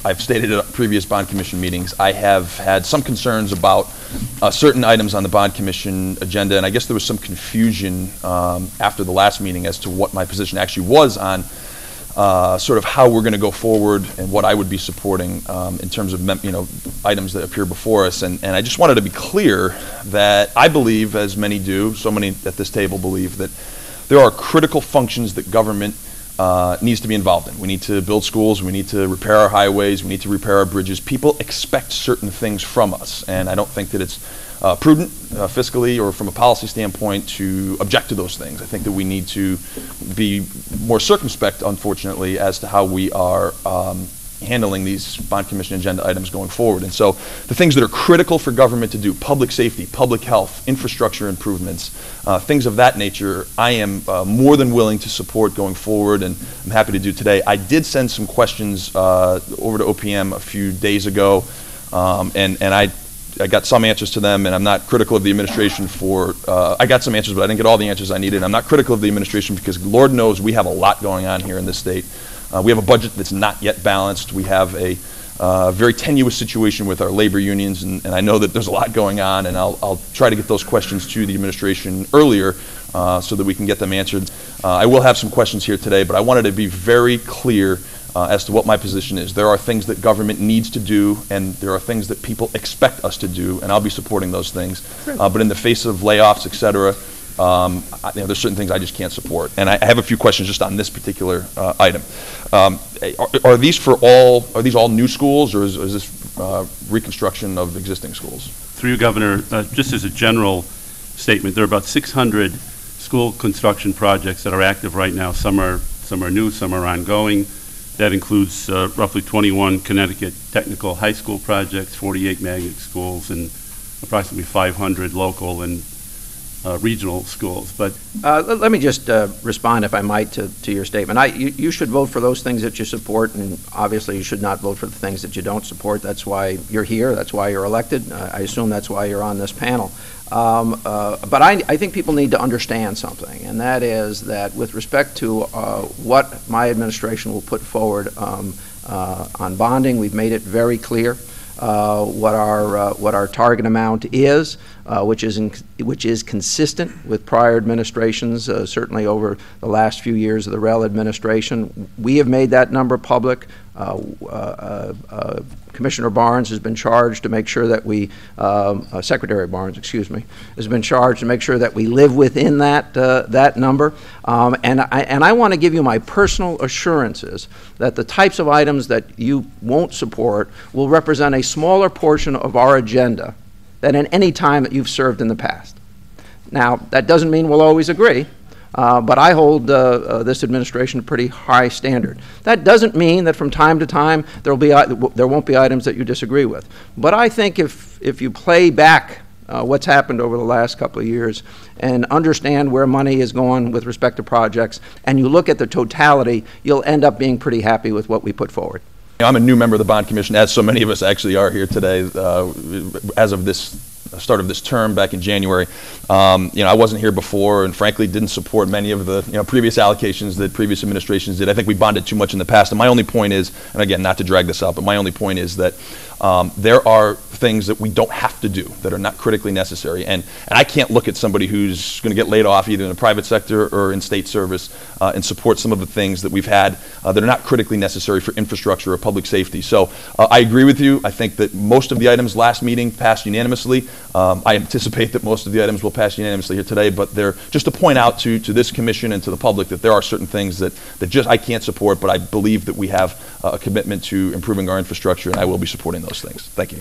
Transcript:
I've stated at previous bond commission meetings, I have had some concerns about certain items on the bond commission agenda, and I guess there was some confusion after the last meeting as to what my position actually was on sort of how we're going to go forward and what I would be supporting in terms of items that appear before us. And I just wanted to be clear that I believe, as many do, so many at this table believe, that there are critical functions that government needs to be involved in. We need to build schools, we need to repair our highways, we need to repair our bridges. People expect certain things from us, and I don't think that it's prudent fiscally or from a policy standpoint to object to those things. I think that we need to be more circumspect, unfortunately, as to how we are handling these bond commission agenda items going forward. And so the things that are critical for government to do, public safety, public health, infrastructure improvements, things of that nature, I am more than willing to support going forward, and I'm happy to do today. I did send some questions over to OPM a few days ago, and I got some answers to them, and I'm not critical of the administration for, I got some answers, but I didn't get all the answers I needed. I'm not critical of the administration because Lord knows we have a lot going on here in this state. We have a budget that's not yet balanced. We have a very tenuous situation with our labor unions, and I know that there's a lot going on, and I'll try to get those questions to the administration earlier so that we can get them answered. I will have some questions here today, but I wanted to be very clear as to what my position is. There are things that government needs to do, and there are things that people expect us to do, and I'll be supporting those things. But in the face of layoffs, et cetera, there's certain things I just can't support. And I have a few questions just on this particular item. Are these all new schools, or is this reconstruction of existing schools? Through you, Governor, just as a general statement, there are about 600 school construction projects that are active right now. Some are new, some are ongoing. That includes roughly 21 Connecticut technical high school projects, 48 magnet schools, and approximately 500 local and regional schools. But let me just respond, if I might, to your statement. You should vote for those things that you support, and obviously you should not vote for the things that you don't support. That's why you're here. That's why you're elected. I assume that's why you're on this panel. But I think people need to understand something, and that is that with respect to what my administration will put forward on bonding, we've made it very clear what our target amount is, which is consistent with prior administrations, certainly over the last few years of the Rel administration. We have made that number public. Commissioner Barnes has been charged to make sure that we, Secretary Barnes, excuse me, has been charged to make sure that we live within that number. And I want to give you my personal assurances that the types of items that you won't support will represent a smaller portion of our agenda than at any time that you've served in the past. Now, that doesn't mean we'll always agree. But I hold this administration a pretty high standard. That doesn't mean that from time to time there won't be items that you disagree with. But I think if you play back what's happened over the last couple of years and understand where money is going with respect to projects, and you look at the totality, you'll end up being pretty happy with what we put forward. I'm a new member of the Bond Commission, as so many of us actually are here today, as of this start of this term back in January. I wasn't here before, and frankly didn't support many of the previous allocations that previous administrations did. I think we bonded too much in the past, and my only point is, and again, not to drag this out, but my only point is that there are things that we don't have to do that are not critically necessary, and I can't look at somebody who's going to get laid off either in the private sector or in state service and support some of the things that we've had that are not critically necessary for infrastructure or public safety. So I agree with you. I think that most of the items last meeting passed unanimously. I anticipate that most of the items will pass unanimously here today, but they're just to point out to this commission and to the public that there are certain things that just I can't support, but I believe that we have a commitment to improving our infrastructure, and I will be supporting those things. Thank you.